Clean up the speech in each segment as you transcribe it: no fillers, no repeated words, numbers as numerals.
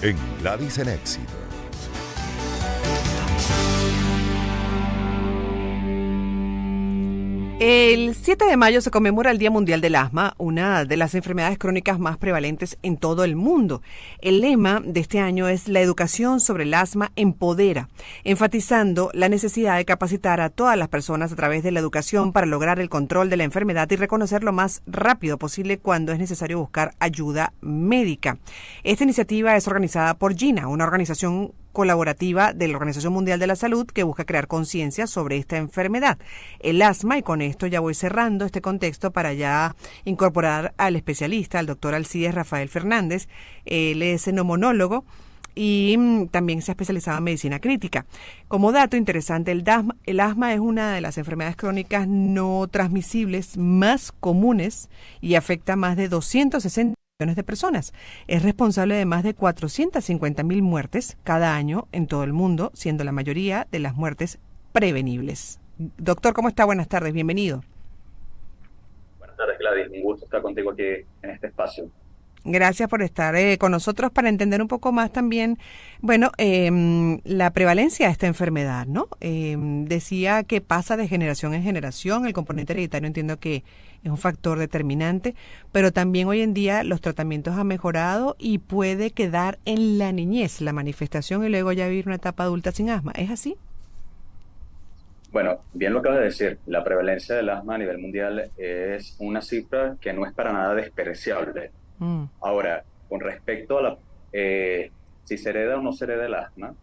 en Gladys en Éxitos. El 7 de mayo se conmemora el Día Mundial del Asma, una de las enfermedades crónicas más prevalentes en todo el mundo. El lema de este año es "La educación sobre el asma empodera", enfatizando la necesidad de capacitar a todas las personas a través de la educación para lograr el control de la enfermedad y reconocer lo más rápido posible cuando es necesario buscar ayuda médica. Esta iniciativa es organizada por GINA, una organización colaborativa de la Organización Mundial de la Salud que busca crear conciencia sobre esta enfermedad, el asma, y con esto ya voy cerrando este contexto para ya incorporar al especialista, al doctor Alcides Rafael Fernández. Él es neumonólogo y también se ha especializado en medicina crítica. Como dato interesante, el asma es una de las enfermedades crónicas no transmisibles más comunes y afecta a más de 260 millones de personas. Es responsable de más de 450.000 muertes cada año en todo el mundo, siendo la mayoría de las muertes prevenibles. Doctor, ¿cómo está? Buenas tardes, bienvenido. Buenas tardes, Gladys. Un gusto estar contigo aquí en este espacio. Gracias por estar con nosotros para entender un poco más también, bueno, la prevalencia de esta enfermedad, ¿no? Decía que pasa de generación en generación, el componente hereditario entiendo que es un factor determinante, pero también hoy en día los tratamientos han mejorado y puede quedar en la niñez la manifestación y luego ya vivir una etapa adulta sin asma. ¿Es así? Bueno, bien lo acabas de decir, la prevalencia del asma a nivel mundial es una cifra que no es para nada despreciable. Mm. Ahora, con respecto a si se hereda o no se hereda el asma,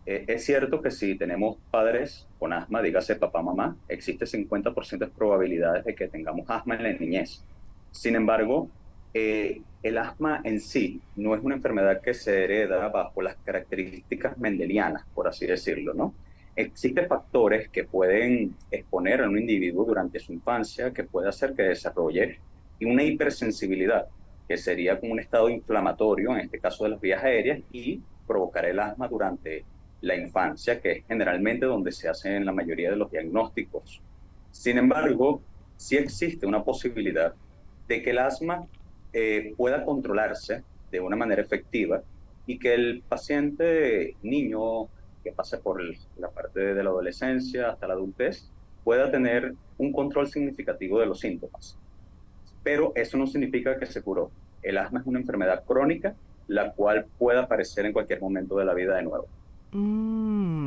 es cierto que si tenemos padres con asma, dígase papá, mamá, existe 50% de probabilidades de que tengamos asma en la niñez. Sin embargo, el asma en sí no es una enfermedad que se hereda bajo las características mendelianas, por así decirlo, ¿no? Existen factores que pueden exponer a un individuo durante su infancia que puede hacer que desarrolle una hipersensibilidad, que sería como un estado inflamatorio, en este caso de las vías aéreas, y provocar el asma durante la infancia, que es generalmente donde se hacen la mayoría de los diagnósticos. Sin embargo, sí existe una posibilidad de que el asma pueda controlarse de una manera efectiva y que el paciente niño que pase por la parte de la adolescencia hasta la adultez pueda tener un control significativo de los síntomas. Pero eso no significa que se curó. El asma es una enfermedad crónica, la cual puede aparecer en cualquier momento de la vida de nuevo.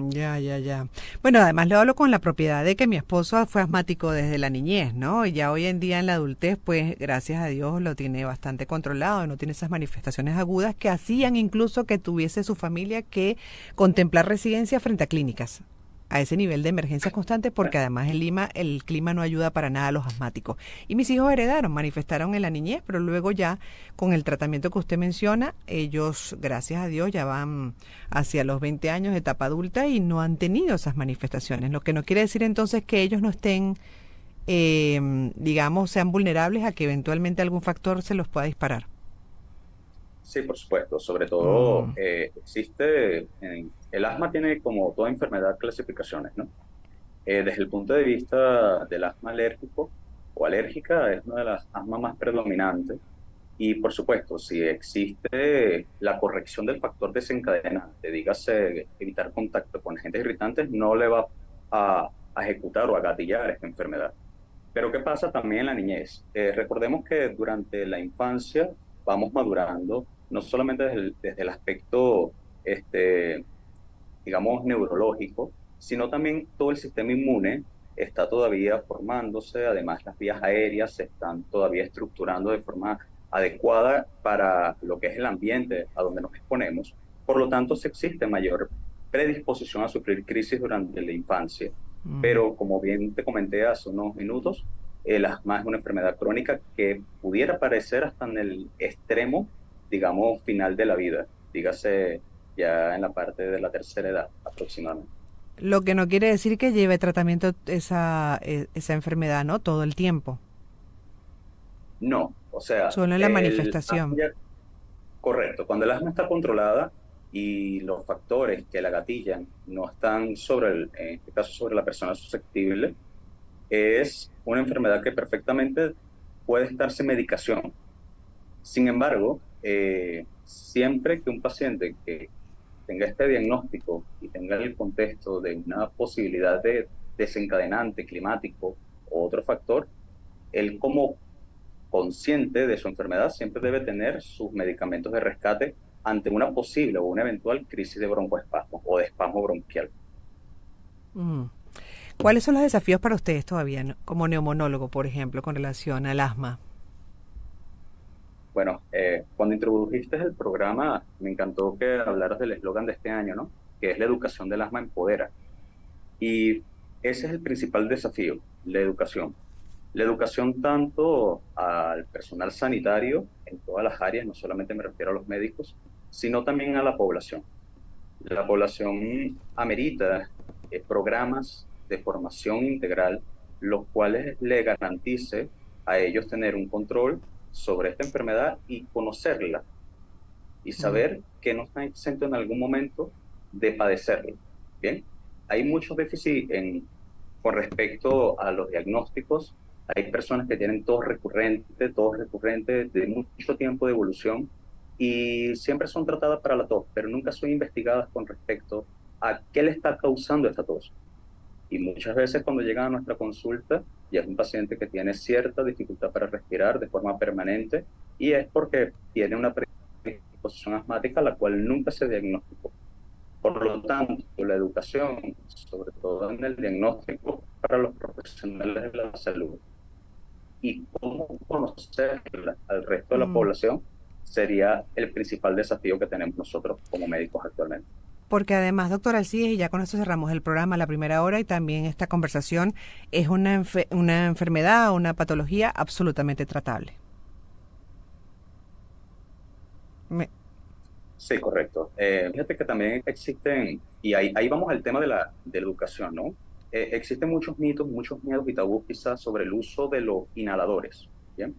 Ya. Bueno, además le hablo con la propiedad de que mi esposo fue asmático desde la niñez, ¿no? Y ya hoy en día en la adultez, pues gracias a Dios lo tiene bastante controlado, no tiene esas manifestaciones agudas que hacían incluso que tuviese su familia que contemplar residencia frente a clínicas a ese nivel de emergencia constante, porque además en Lima el clima no ayuda para nada a los asmáticos. Y mis hijos heredaron, manifestaron en la niñez, pero luego ya con el tratamiento que usted menciona, ellos, gracias a Dios, ya van hacia los 20 años de etapa adulta y no han tenido esas manifestaciones, lo que no quiere decir entonces que ellos no estén, digamos, sean vulnerables a que eventualmente algún factor se los pueda disparar. Sí, por supuesto. Sobre todo, Mm. el asma tiene como toda enfermedad clasificaciones, ¿no? Desde el punto de vista del asma alérgico o alérgica, es una de las asmas más predominantes. Y por supuesto, si existe la corrección del factor desencadenante, dígase evitar contacto con agentes irritantes, no le va a ejecutar o a gatillar esta enfermedad. Pero ¿qué pasa también en la niñez? Recordemos que durante la infancia vamos madurando, no solamente desde el aspecto, este, digamos, neurológico, sino también todo el sistema inmune está todavía formándose, además las vías aéreas se están todavía estructurando de forma adecuada para lo que es el ambiente a donde nos exponemos. Por lo tanto, sí existe mayor predisposición a sufrir crisis durante la infancia. Pero como bien te comenté hace unos minutos, el asma es una enfermedad crónica que pudiera aparecer hasta en el extremo, digamos, final de la vida. Dígase ya en la parte de la tercera edad aproximadamente. Lo que no quiere decir que lleve tratamiento esa enfermedad, ¿no? Todo el tiempo, No, o sea, solo en la el asma manifestación. correcto, cuando el asma está controlada y los factores que la gatillan no están sobre en este caso sobre la persona susceptible, es una enfermedad que perfectamente puede estarse medicación. Sin embargo, siempre que un paciente que tenga este diagnóstico y tenga el contexto de una posibilidad de desencadenante climático o otro factor, él como consciente de su enfermedad siempre debe tener sus medicamentos de rescate ante una posible o una eventual crisis de broncoespasmo o de espasmo bronquial. Mm. ¿Cuáles son los desafíos para ustedes todavía, como neumonólogo, por ejemplo, con relación al asma? Bueno, cuando introdujiste el programa, me encantó que hablaras del eslogan de este año, ¿no? Que es la educación del asma empodera. Y ese es el principal desafío, la educación. La educación tanto al personal sanitario en todas las áreas, no solamente me refiero a los médicos, sino también a la población. La población amerita programas de formación integral, los cuales le garantice a ellos tener un control sobre esta enfermedad y conocerla y Mm, saber que no están exentos en algún momento de padecerla. Bien, hay muchos déficits con respecto a los diagnósticos. Hay personas que tienen tos recurrente de mucho tiempo de evolución y siempre son tratadas para la tos, pero nunca son investigadas con respecto a qué le está causando esta tos. Y muchas veces cuando llegan a nuestra consulta, ya es un paciente que tiene cierta dificultad para respirar de forma permanente y es porque tiene una predisposición asmática la cual nunca se diagnosticó. Por lo tanto, la educación, sobre todo en el diagnóstico para los profesionales de la salud y cómo conocerla al resto de la mm. población, sería el principal desafío que tenemos nosotros como médicos actualmente. Porque además, doctor Alcides, y ya con esto cerramos el programa, la primera hora, y también esta conversación, es una enfermedad, una patología absolutamente tratable. Me- Sí, correcto. Fíjate que también existen, y ahí vamos al tema de la educación, ¿no? Existen muchos mitos, muchos miedos y tabús quizás sobre el uso de los inhaladores, ¿bien?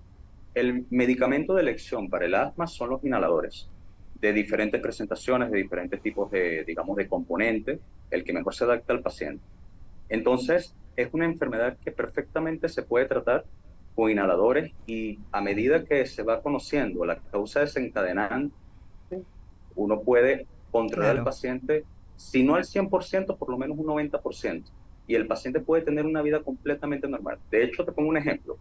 El medicamento de elección para el asma son los inhaladores, de diferentes presentaciones, de diferentes tipos de, digamos, de componentes, el que mejor se adapta al paciente. Entonces, es una enfermedad que perfectamente se puede tratar con inhaladores y a medida que se va conociendo la causa desencadenante, uno puede controlar al claro, paciente, si no al 100%, por lo menos un 90%. Y el paciente puede tener una vida completamente normal. De hecho, te pongo un ejemplo.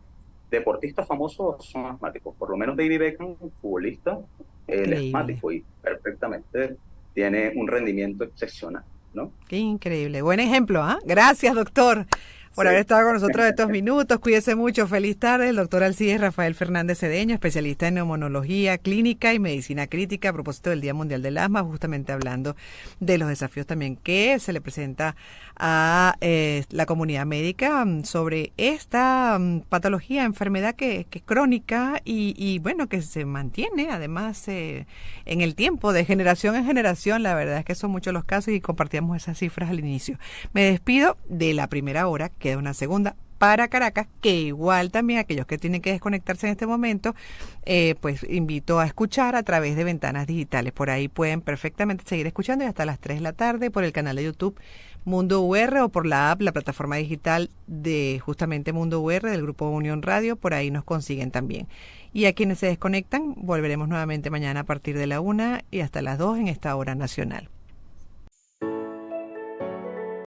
Deportistas famosos son asmáticos. Por lo menos David Beckham, un futbolista, él es increíble. asmático y perfectamente tiene un rendimiento excepcional, ¿no? Qué increíble. Buen ejemplo, ¿ah? Gracias, doctor, por Sí. haber estado con nosotros estos minutos. Cuídese mucho. Feliz tarde. El doctor Alcides Rafael Fernández Cedeño, especialista en neumonología clínica y medicina crítica a propósito del Día Mundial del Asma, justamente hablando de los desafíos también que se le presenta a la comunidad médica sobre esta patología, enfermedad que es crónica y, bueno, que se mantiene además en el tiempo, de generación en generación. La verdad es que son muchos los casos y compartíamos esas cifras al inicio. Me despido de la primera hora, queda una segunda para Caracas, que igual también aquellos que tienen que desconectarse en este momento, pues invito a escuchar a través de Ventanas Digitales. Por ahí pueden perfectamente seguir escuchando y hasta las 3 de la tarde por el canal de YouTube Mundo UR o por la app, la plataforma digital de justamente Mundo UR del Grupo Unión Radio. Por ahí nos consiguen también. Y a quienes se desconectan, volveremos nuevamente mañana a partir de la 1 y hasta las 2 en esta hora nacional.